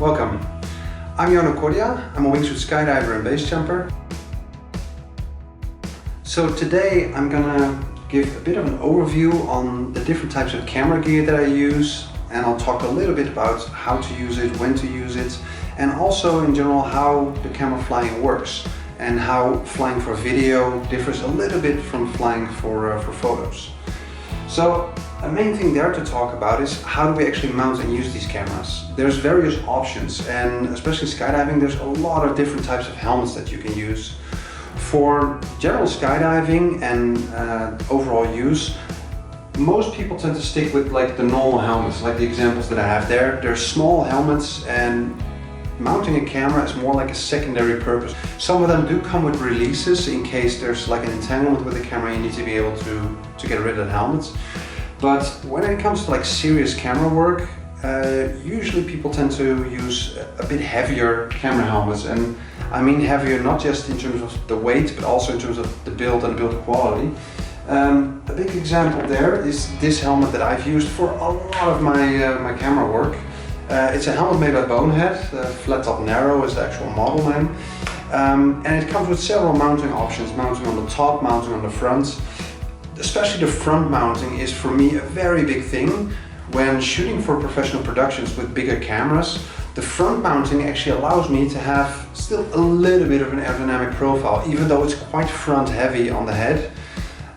Welcome. I'm Jarno Cordia. I'm a wingsuit skydiver and base jumper. So today I'm gonna give a bit of an overview on the different types of camera gear that I use, and I'll talk a little bit about how to use it, when to use it, and also in general how the camera flying works and how flying for video differs a little bit from flying for photos. So a main thing there to talk about is how do we actually mount and use these cameras. There's various options, and especially skydiving, there's a lot of different types of helmets that you can use. For general skydiving and overall use, most people tend to stick with like the normal helmets, like the examples that I have there. They're small helmets, and mounting a camera is more like a secondary purpose. Some of them do come with releases in case there's like an entanglement with the camera, you need to be able to get rid of the helmets. But when it comes to like serious camera work, usually people tend to use a bit heavier camera helmets, and I mean heavier not just in terms of the weight, but also in terms of the build and build quality. A big example there is this helmet that I've used for a lot of my camera work. It's a helmet made by Bonehead. Flat Top Narrow is the actual model name, and it comes with several mounting options: mounting on the top, mounting on the front. Especially the front mounting is for me a very big thing. When shooting for professional productions with bigger cameras, the front mounting actually allows me to have still a little bit of an aerodynamic profile, even though it's quite front heavy on the head.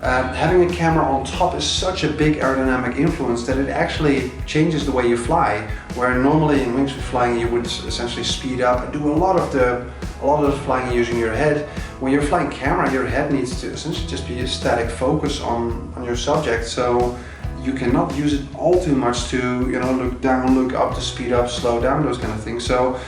Having a camera on top is such a big aerodynamic influence that it actually changes the way you fly, where normally in wingsuit flying you would essentially speed up and do a lot of the flying using your head. When you're flying camera, your head needs to essentially just be a static focus on your subject, so you cannot use it all too much to, you know, look down, look up, to speed up, slow down, those kind of things. So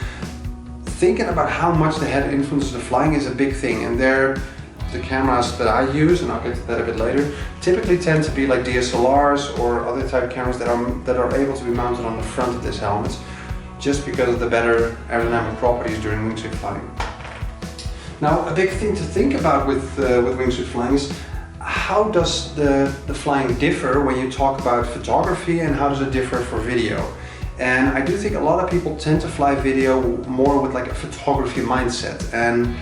thinking about how much the head influences the flying is a big thing, and the cameras that I use, and I'll get to that a bit later, typically tend to be like DSLRs or other type of cameras that are able to be mounted on the front of this helmet, just because of the better aerodynamic properties during wingsuit flying. Now, a big thing to think about with wingsuit flying is how does the flying differ when you talk about photography, and how does it differ for video? And I do think a lot of people tend to fly video more with like a photography mindset. And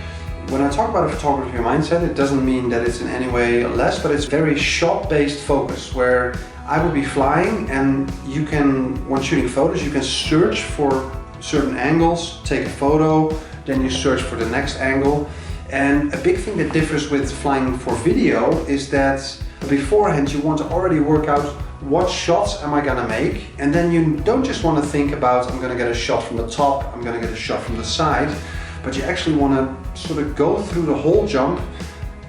when I talk about a photography mindset, it doesn't mean that it's in any way less, but it's very shot-based focus, where I will be flying and you can, when shooting photos, you can search for certain angles, take a photo, then you search for the next angle. And a big thing that differs with flying for video is that beforehand you want to already work out what shots am I gonna make, and then you don't just want to think about I'm gonna get a shot from the top, I'm gonna get a shot from the side, but you actually want to sort of go through the whole jump,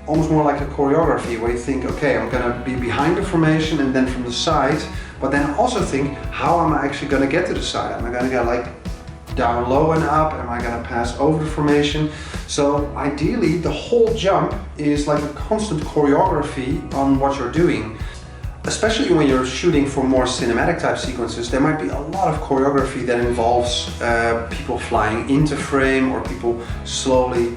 almost more like a choreography, where you think, okay, I'm going to be behind the formation and then from the side, but then also think, how am I actually going to get to the side? Am I going to get like down low and up? Am I going to pass over the formation? So ideally, the whole jump is like a constant choreography on what you're doing. Especially when you're shooting for more cinematic type sequences, there might be a lot of choreography that involves people flying into frame or people slowly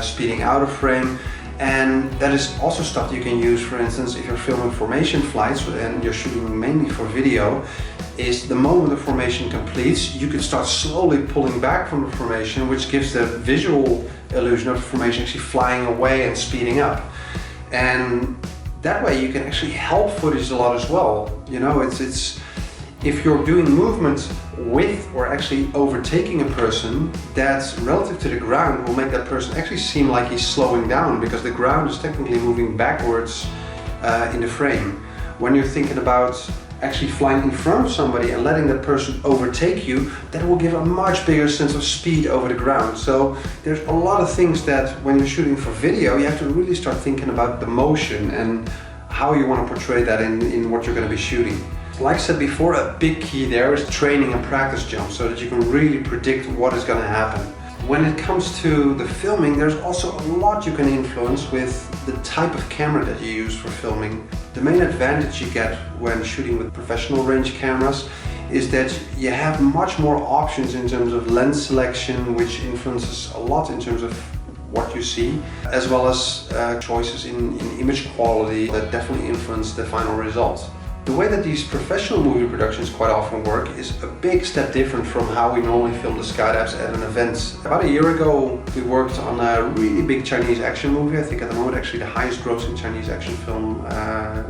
speeding out of frame. And that is also stuff you can use, for instance, if you're filming formation flights and you're shooting mainly for video, is the moment the formation completes, you can start slowly pulling back from the formation, which gives the visual illusion of the formation actually flying away and speeding up. And that way you can actually help footage a lot as well. You know, it's if you're doing movement with or actually overtaking a person, that's relative to the ground will make that person actually seem like he's slowing down, because the ground is technically moving backwards in the frame. When you're thinking about actually flying in front of somebody and letting that person overtake you, that will give a much bigger sense of speed over the ground. So there's a lot of things that when you're shooting for video, you have to really start thinking about the motion and how you want to portray that in what you're going to be shooting. Like I said before, a big key there is training and practice jumps, so that you can really predict what is going to happen. When it comes to the filming, there's also a lot you can influence with the type of camera that you use for filming. The main advantage you get when shooting with professional range cameras is that you have much more options in terms of lens selection, which influences a lot in terms of what you see, as well as choices in image quality that definitely influence the final result. The way that these professional movie productions quite often work is a big step different from how we normally film the skydives at an event. About a year ago we worked on a really big Chinese action movie, I think at the moment actually the highest grossing Chinese action film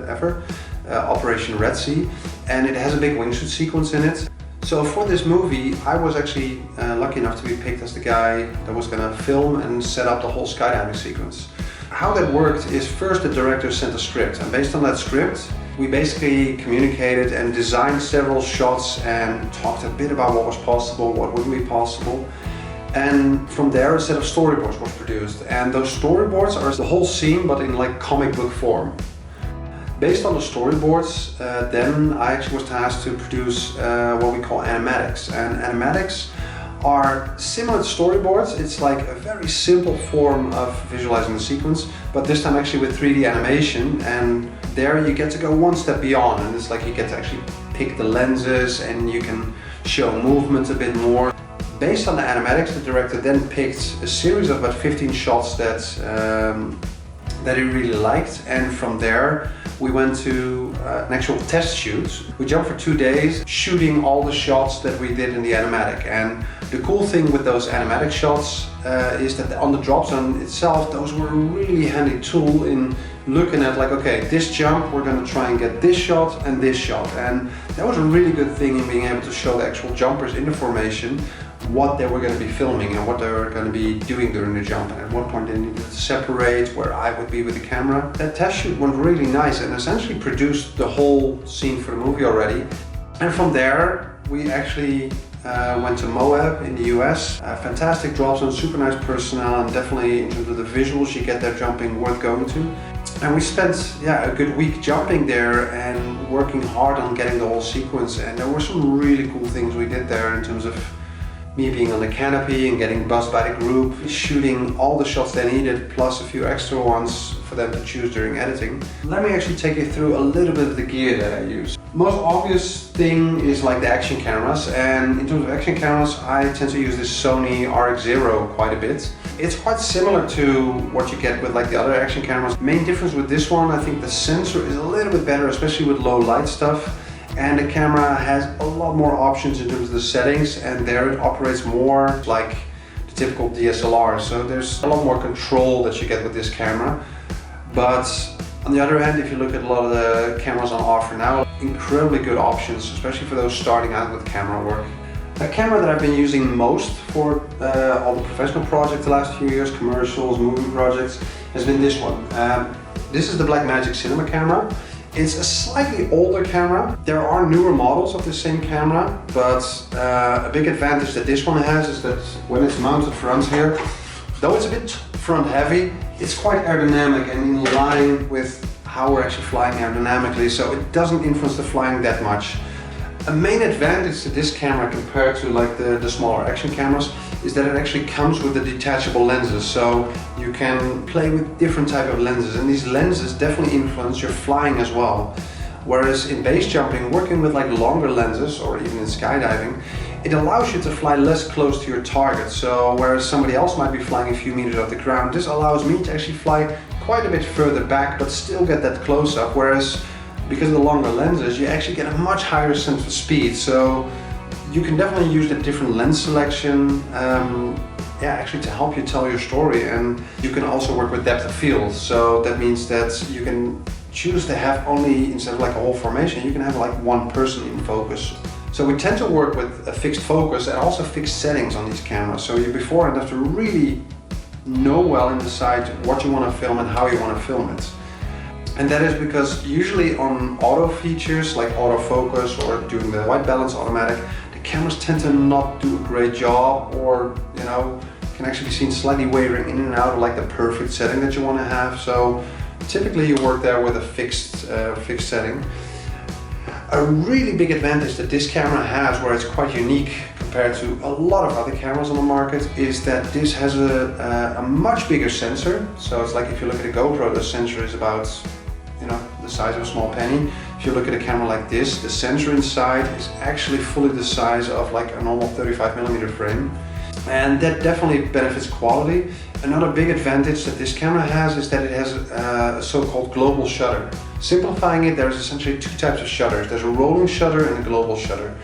ever, Operation Red Sea, and it has a big wingsuit sequence in it. So for this movie I was actually lucky enough to be picked as the guy that was going to film and set up the whole skydiving sequence. How that worked is first the director sent a script, and based on that script we basically communicated and designed several shots and talked a bit about what was possible, what wouldn't be possible. And from there a set of storyboards was produced. And those storyboards are the whole scene but in like comic book form. Based on the storyboards, then I actually was tasked to produce what we call animatics. And animatics are similar to storyboards. It's like a very simple form of visualizing the sequence, but this time actually with 3D animation, and there you get to go one step beyond, and it's like you get to actually pick the lenses and you can show movement a bit more. Based on the animatics, the director then picked a series of about 15 shots that he really liked, and from there we went to an actual test shoot. We jumped for 2 days shooting all the shots that we did in the animatic. And the cool thing with those animatic shots is that on the drop zone itself, those were a really handy tool in looking at like, okay, this jump, we're going to try and get this shot and this shot. And that was a really good thing in being able to show the actual jumpers in the formation what they were going to be filming and what they were going to be doing during the jump, and at what point they needed to separate, where I would be with the camera. That test shoot went really nice and essentially produced the whole scene for the movie already. And from there we actually went to Moab in the US. Fantastic drop zone, super nice personnel, and definitely in terms of the visuals you get there jumping, worth going to. And we spent a good week jumping there and working hard on getting the whole sequence, and there were some really cool things we did there in terms of me being on the canopy and getting buzzed by the group, shooting all the shots they needed plus a few extra ones for them to choose during editing. Let me actually take you through a little bit of the gear that I use. Most obvious thing is like the action cameras, and in terms of action cameras I tend to use this Sony RX0 quite a bit. It's quite similar to what you get with like the other action cameras. Main difference with this one, I think the sensor is a little bit better, especially with low light stuff. And the camera has a lot more options in terms of the settings, and there it operates more like the typical DSLR. So there's a lot more control that you get with this camera. But on the other hand, if you look at a lot of the cameras on offer now, incredibly good options, especially for those starting out with camera work. A camera that I've been using most for all the professional projects the last few years, commercials, movie projects, has been this one. This is the Blackmagic Cinema camera. It's a slightly older camera. There are newer models of the same camera, but a big advantage that this one has is that when it's mounted front here, though it's a bit front heavy, it's quite aerodynamic and in line with how we're actually flying aerodynamically, so it doesn't influence the flying that much. A main advantage to this camera compared to like the smaller action cameras is that it actually comes with the detachable lenses, so you can play with different type of lenses, and these lenses definitely influence your flying as well. Whereas in base jumping, working with like longer lenses, or even in skydiving, it allows you to fly less close to your target. So whereas somebody else might be flying a few meters off the ground, this allows me to actually fly quite a bit further back but still get that close up, whereas because of the longer lenses you actually get a much higher sense of speed. So you can definitely use the different lens selection actually to help you tell your story, and you can also work with depth of field. So that means that you can choose to have only, instead of like a whole formation, you can have like one person in focus. So we tend to work with a fixed focus and also fixed settings on these cameras. So you beforehand have to really know well and decide what you want to film and how you want to film it. And that is because usually on auto features like autofocus or doing the white balance automatic, the cameras tend to not do a great job, or can actually be seen slightly wavering in and out of like the perfect setting that you want to have. So typically you work there with a fixed setting. A really big advantage that this camera has, where it's quite unique compared to a lot of other cameras on the market, is that this has a much bigger sensor. So it's like if you look at a GoPro, the sensor is about the size of a small penny. If you look at a camera like this, the sensor inside is actually fully the size of like a normal 35mm frame. and that definitely benefits quality. Another big advantage that this camera has is that it has a so-called global shutter. Simplifying it, there's essentially two types of shutters. There's a rolling shutter and a global shutter.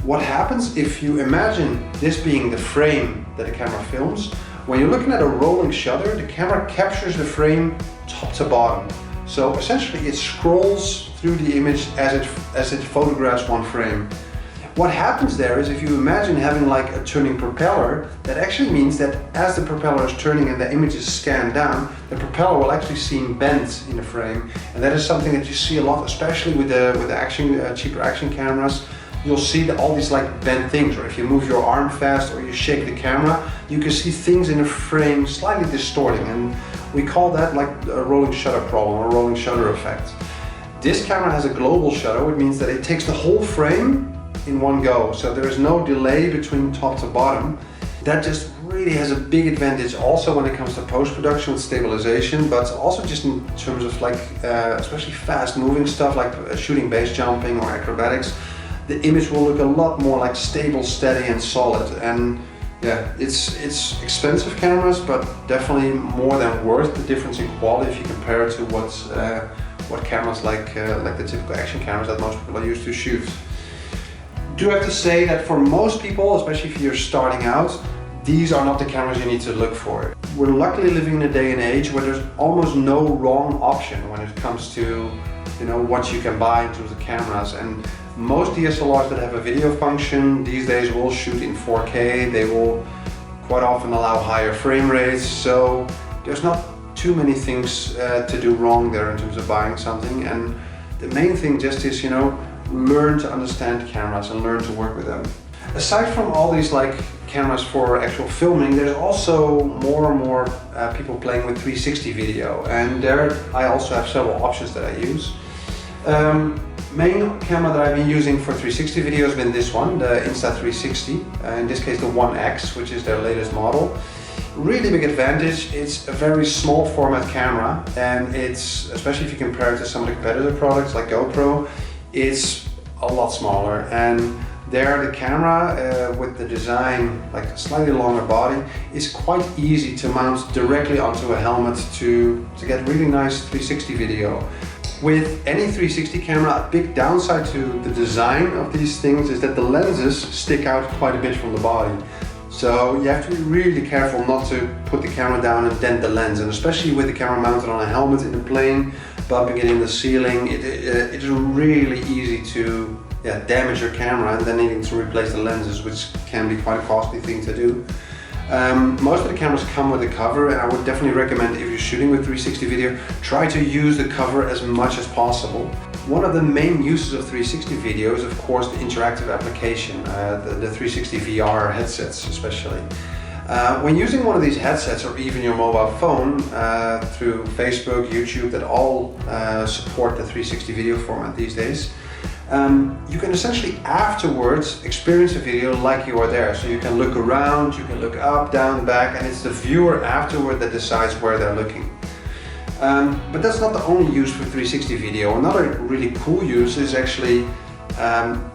What happens if you imagine this being the frame that the camera films? When you're looking at a rolling shutter, the camera captures the frame top to bottom. So essentially it scrolls through the image as it photographs one frame. What happens there is, if you imagine having like a turning propeller, that actually means that as the propeller is turning and the image is scanned down, the propeller will actually seem bent in the frame. And that is something that you see a lot, especially with the cheaper action cameras. You'll see all these like bent things, or if you move your arm fast or you shake the camera, you can see things in the frame slightly distorting, and we call that like a rolling shutter problem or rolling shutter effect. This camera has a global shutter, which means that it takes the whole frame in one go, so there is no delay between top to bottom. That just really has a big advantage also when it comes to post-production with stabilization, but also just in terms of like especially fast moving stuff like shooting base jumping or acrobatics. The image will look a lot more like stable, steady and solid. And yeah, it's expensive cameras, but definitely more than worth the difference in quality if you compare it to what cameras like the typical action cameras that most people are used to shoot. Do have to say that for most people, especially if you're starting out, these are not the cameras you need to look for. We're luckily living in a day and age where there's almost no wrong option when it comes to, you know, what you can buy in terms of cameras. And most DSLRs that have a video function these days will shoot in 4K. They will quite often allow higher frame rates. So there's not too many things to do wrong there in terms of buying something. And the main thing just is, you know, learn to understand cameras and learn to work with them. Aside from all these like cameras for actual filming, there's also more and more people playing with 360 video, and there I also have several options that I use. Main camera that I've been using for 360 video has been this one, the Insta360, in this case the OneX, which is their latest model. Really big advantage, it's a very small format camera, and it's, especially if you compare it to some of the competitor products like GoPro, it's a lot smaller. And there the camera with the design, like a slightly longer body, is quite easy to mount directly onto a helmet to get really nice 360 video. With any 360 camera, a big downside to the design of these things is that the lenses stick out quite a bit from the body. So you have to be really careful not to put the camera down and dent the lens, and especially with the camera mounted on a helmet in the plane, bumping it in the ceiling, it is really easy to damage your camera and then needing to replace the lenses, which can be quite a costly thing to do. Most of the cameras come with a cover, and I would definitely recommend, if you're shooting with 360 video, try to use the cover as much as possible. One of the main uses of 360 video is of course the interactive application, the 360 VR headsets especially. When using one of these headsets, or even your mobile phone, through Facebook, YouTube, that all support the 360 video format these days, you can essentially afterwards experience a video like you are there. So you can look around, you can look up, down, back, and it's the viewer afterward that decides where they're looking. But that's not the only use for 360 video. Another really cool use is actually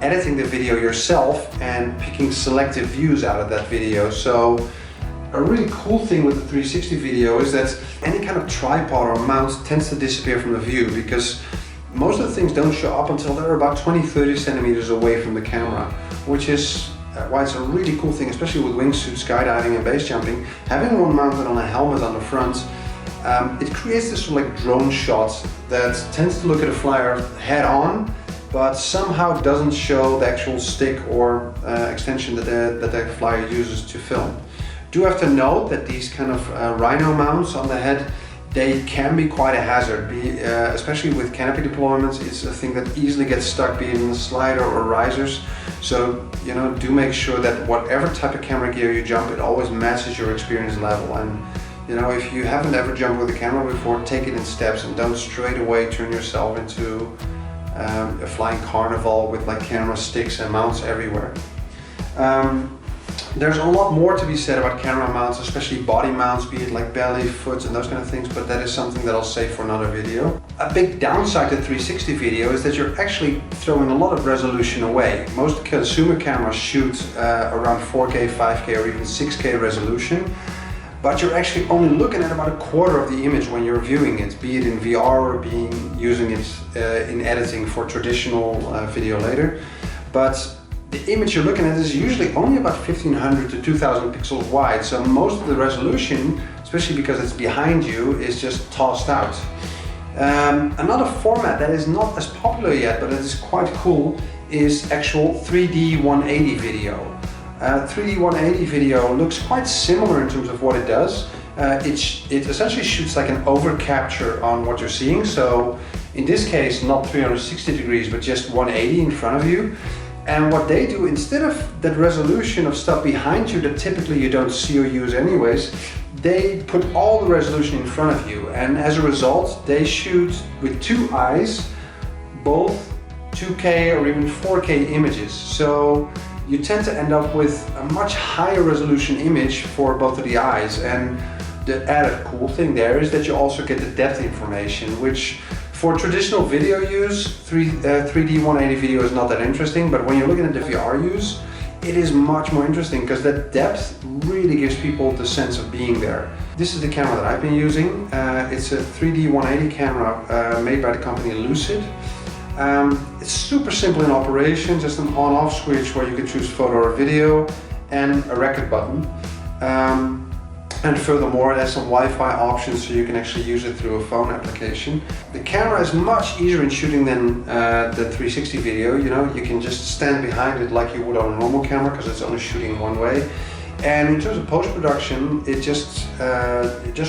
editing the video yourself and picking selective views out of that video. So a really cool thing with the 360 video is that any kind of tripod or mount tends to disappear from the view, because most of the things don't show up until they're about 20-30 centimeters away from the camera, which is why it's a really cool thing, especially with wingsuit, skydiving and base jumping. Having one mounted on a helmet on the front, it creates this sort of like drone shot that tends to look at a flyer head on, but somehow doesn't show the actual stick or extension that the flyer uses to film. Do have to note that these kind of rhino mounts on the head, they can be quite a hazard, especially with canopy deployments. It's a thing that easily gets stuck, be it in the slider or risers. So, you know, do make sure that whatever type of camera gear you jump, it always matches your experience level. And you know, if you haven't ever jumped with a camera before, take it in steps and don't straight away turn yourself into a flying carnival with like camera sticks and mounts everywhere. There's a lot more to be said about camera mounts, especially body mounts, be it like belly, foot, and those kind of things, but that is something that I'll save for another video. A big downside to 360 video is that you're actually throwing a lot of resolution away. Most consumer cameras shoot around 4K, 5K, or even 6K resolution, but you're actually only looking at about a quarter of the image when you're viewing it, be it in VR or using it in editing for traditional video later. But the image you're looking at is usually only about 1500 to 2000 pixels wide, so most of the resolution, especially because it's behind you, is just tossed out. Another format that is not as popular yet, but it is quite cool, is actual 3D 180 video. 3D 180 video looks quite similar in terms of what it does. It essentially shoots like an over capture on what you're seeing, so in this case not 360 degrees but just 180 in front of you. And what they do, instead of that resolution of stuff behind you that typically you don't see or use anyways, they put all the resolution in front of you, and as a result they shoot with two eyes both 2K or even 4K images. So you tend to end up with a much higher resolution image for both of the eyes, and the added cool thing there is that you also get the depth information, which for traditional video use, 3D 180 video is not that interesting, but when you're looking at the VR use, it is much more interesting because that depth really gives people the sense of being there. This is the camera that I've been using. It's a 3D 180 camera made by the company Lucid. It's super simple in operation, just an on-off switch where you can choose photo or video and a record button. And furthermore, it has some Wi-Fi options so you can actually use it through a phone application. The camera is much easier in shooting than the 360 video. You know, you can just stand behind it like you would on a normal camera because it's only shooting one way. And in terms of post-production, it just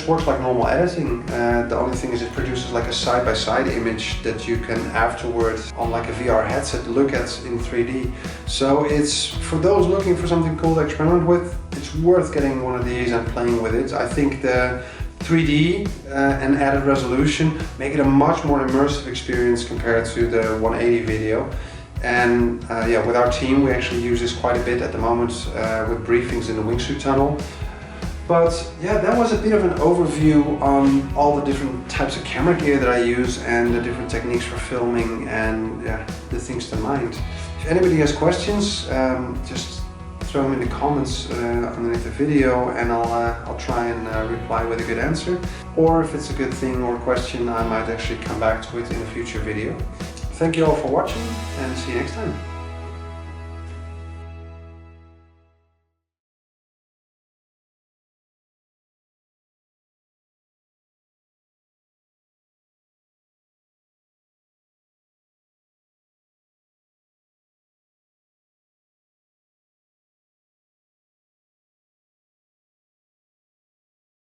works like normal editing. The only thing is it produces like a side-by-side image that you can afterwards on like a VR headset look at in 3D. So it's for those looking for something cool to experiment with, it's worth getting one of these and playing with it. I think the 3D and added resolution make it a much more immersive experience compared to the 180 video. And yeah, with our team we actually use this quite a bit at the moment with briefings in the Wingsuit tunnel. But yeah, that was a bit of an overview on all the different types of camera gear that I use and the different techniques for filming and yeah, the things to mind. If anybody has questions, just throw them in the comments underneath the video, and I'll try and reply with a good answer. Or if it's a good thing or question, I might actually come back to it in a future video. Thank you all for watching, and see you next time.